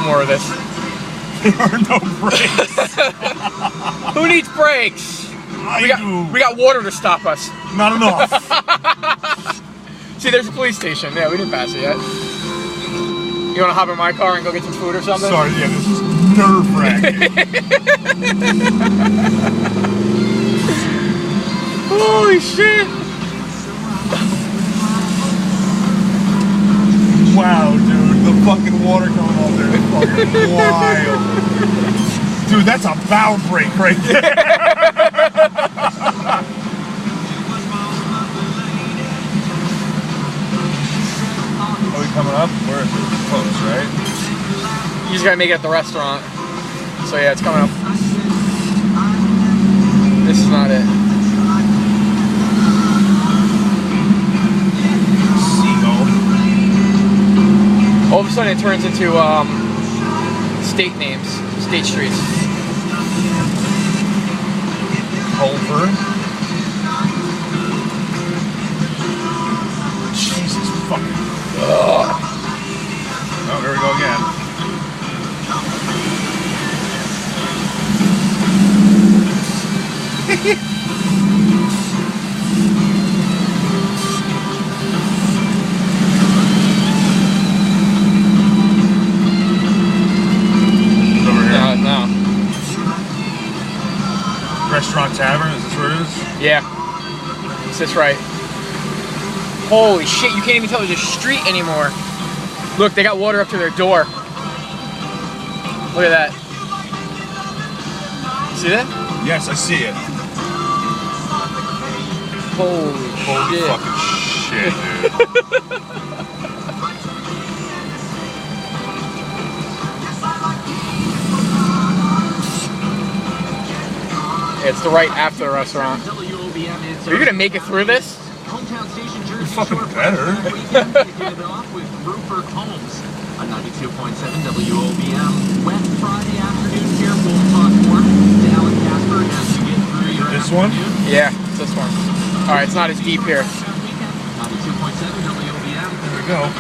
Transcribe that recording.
more of this. There are no brakes. Who needs brakes? We got water to stop us. Not enough. See, there's a police station. Yeah, we didn't pass it yet. You want to hop in my car and go get some food or something? Sorry, yeah, this is nerve-wracking. Holy shit! Wow, dude, the fucking water coming off there is fucking wild. Dude, that's a bow break right there. Are we coming up? We're close, right? You just gotta make it at the restaurant. So yeah, it's coming up. This is not it. Seagull. All of a sudden it turns into state names, state streets. Culver. Jesus fucking. Oh, there we go again. Over here. No. Restaurant Tavern, is this where it is? Yeah. Is this right? Holy shit, you can't even tell there's a street anymore. Look, they got water up to their door. Look at that. See that? Yes, I see it. Holy shit. Fucking shit, dude. It's the right after the restaurant. Are you gonna make it through this? You're fucking better. On 92.7 WOBM, wet Friday afternoon here, we'll talk more to Alan Casper as you get through your This one? Yeah, it's this one. Alright, it's not as deep here. 92.7 WOBM. There we go.